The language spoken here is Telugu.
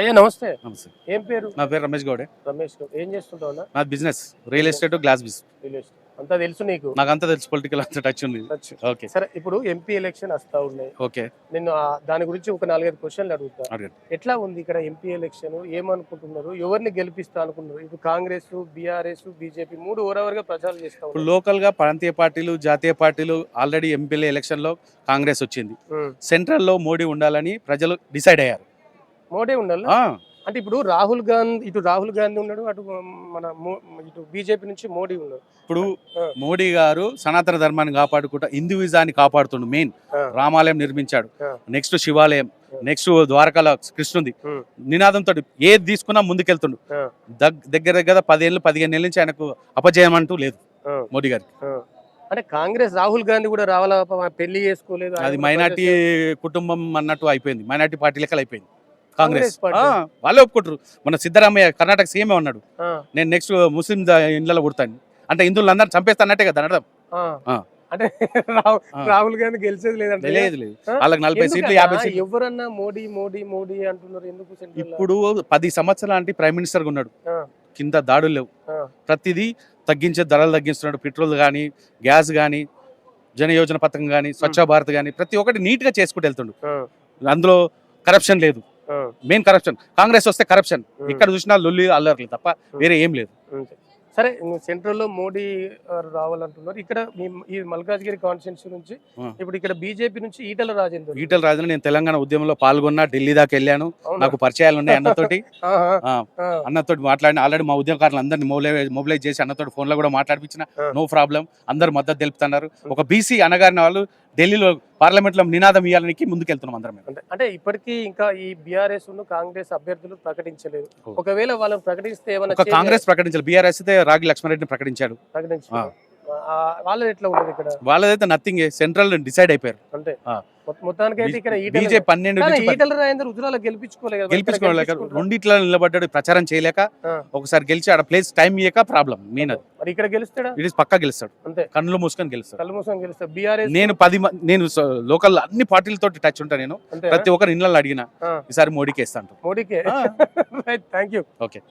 అయ్యా నమస్తే. నమస్తే. ఏం పేరు? నా పేరు రమేష్ గౌడే. రమేష్ గౌడ్. ఏం చేస్తుంటావు అన్న? నా business real estate, glass business. Real estate అంతా తెలుసు నీకు? నాకంతా తెలుసు, పొలిటికల్ అంతా టచ్ ఉంది. టచ్. ఓకే సరే, ఇప్పుడు ఎంపీ ఎలక్షన్ వస్తా ఉన్నాయి. ఓకే నిన్ను దాని గురించి ఒక 4-5 క్వశ్చన్లు అడుగుతా. అడగండి. ఎట్లా ఉంది ఇక్కడ ఎంపీ ఎలక్షన్? ఏమనుకుంటున్నారు? ఎవరిని గెలిపిస్తా అనుకున్నారు? ఇప్పుడు కాంగ్రెస్, బీఆర్ఎస్, బీజేపీ 3 ఓవరాల్గా ప్రచారం చేస్తా ఇప్పుడు ఉన్నారు. లోకల్ గా ప్రాంతీయ పార్టీలు, జాతీయ పార్టీలు ఆల్రెడీ ఎంపీల ఎలక్షన్ లో కాంగ్రెస్ వచ్చింది. సెంట్రల్ లో మోడీ ఉండాలని ప్రజలు డిసైడ్ అయ్యారు. మోడీ ఉండాలి ఆ, అంటే ఇప్పుడు రాహుల్ గాంధీ ఉన్నాడు, అటు ఇటు బీజేపీ నుంచి మోడీ ఉన్నాడు. ఇప్పుడు మోడీ గారు సనాతన ధర్మాన్ని కాపాడుకుంటా హిందూయిజాన్ని కాపాడుతుండు. మెయిన్ రామాలయం నిర్మించాడు, నెక్స్ట్ శివాలయం, నెక్స్ట్ ద్వారకాల కృష్ణుంది. నినాదంతో ఏది తీసుకున్నా ముందుకెళ్తుండు. దగ్గర దగ్గర 10-15 ఏళ్ళ నుంచి ఆయనకు అపజయం అంటూ లేదు మోడీ గారికి. అంటే కాంగ్రెస్ రాహుల్ గాంధీ కూడా రావాలా, పెళ్లి చేసుకోలేదు, అది మైనార్టీ కుటుంబం అన్నట్టు అయిపోయింది, మైనార్టీ పార్టీ లెక్కలు అయిపోయింది కాంగ్రెస్. వాళ్ళే ఒప్పుకుంటారు. మన సిద్ధరామయ్య కర్ణాటక సీఎం అన్నాడు, నేను నెక్స్ట్ ముస్లిం ఇళ్ళలో పుడతాను అంటే హిందువులు అందరూ చంపేస్తానట్టే కదా అర్థం. అంటే రాహుల్ గాంధీ గెలిచేది లేదంటే లేదు లేదు, వాళ్ళకి 40 సీట్లు 50 సీట్లు. ఎవరన్నా మోడీ మోడీ మోడీ అంటున్నారు ఎందుకు? ఇప్పుడు 10 సంవత్సరాలు ప్రైమ్ మినిస్టర్ గా ఉన్నాడు, కింద దాడులు లేవు, ప్రతిదీ తగ్గించే ధరలు తగ్గిస్తున్నాడు. పెట్రోల్ కానీ, గ్యాస్ కానీ, జన యోజన పథకం కానీ, స్వచ్ఛ భారత్ కానీ ప్రతి ఒక్కటి నీట్ గా చేసుకుంటూ వెళ్తుండు. అందులో కరప్షన్ లేదు. మెయిన్ కరప్షన్, కాంగ్రెస్ వస్తే కరప్షన్ ఎక్కడ చూసినా లొల్లి అల్లర్లు తప్ప వేరే ఏం లేదు. సరే, సెంట్రల్ లో మోడీ రావాలంటున్నారు. ఇక్కడ ఈ మల్కాజ్గిరి కాన్స్టిట్యూన్సీ నుంచి ఇప్పుడు ఇక్కడ బీజేపీ నుంచి ఈటల రాజేందర్. నేను తెలంగాణ ఉద్యమంలో పాల్గొన్నా, ఢిల్లీ దాకా వెళ్ళాను, నాకు పరిచయాలు ఉన్నాయి అన్నతోటి. అన్నతోటి మాట్లాడిన, ఆల్రెడీ మా ఉద్యమకారులు అందరినీ మొబిలైజ్ చేసి అన్నతోటి ఫోన్ లో కూడా మాట్లాడిపించిన. నో ప్రాబ్లం, అందరు మద్దతు తెలుపుతున్నారు. ఒక బీసీ అనగారిన వాళ్ళు ఢిల్లీలో పార్లమెంట్ లో నినాదం ఇవ్వాలని ముందుకెళ్తున్నాం అందరం. అంటే ఇప్పటికీ ఇంకా ఈ బీఆర్ఎస్ కాంగ్రెస్ అభ్యర్థులు ప్రకటించలేదు. ఒకవేళ వాళ్ళని ప్రకటిస్తే కాంగ్రెస్ ప్రకటించాలి, బీఆర్ఎస్ అయితే రాగి లక్ష్మారెడ్డిని ప్రకటించాడు. వాళ్ళది ఎట్లా ఉండదు? ఇక్కడ వాళ్ళదైతే నథింగ్, సెంట్రల్ డిసైడ్ అయిపోయారు. అంటే మొత్తానికి అయితే ఇక్కడ బీజేపీ 12 ఈటల రాజేందర్ హుజురాలో గెలిపించుకోలేక రెండిట్లో నిలబడ్డాడు, ప్రచారం చేయలేక. ఒకసారి గెలిచి ఆడ ప్లేస్ టైం ఇయ్యక ప్రాబ్లం. మెయిన్ అది. మరి ఇక్కడ గెలుస్తాడా? ఇట్ ఇస్ పక్కా గెలుస్తాడు, అంతే. కళ్ళు మూసుకొని గెలుస్తాడు. బీఆర్ఎస్ నేను లోకల్ అన్ని పార్టీలతో టచ్ ఉంటాను. నేను ప్రతి ఒక్కరు ఇళ్ళలో అడిగిన ఈసారి మోడీకి వేస్తాను. మోడీకే. Thank you. ఓకే.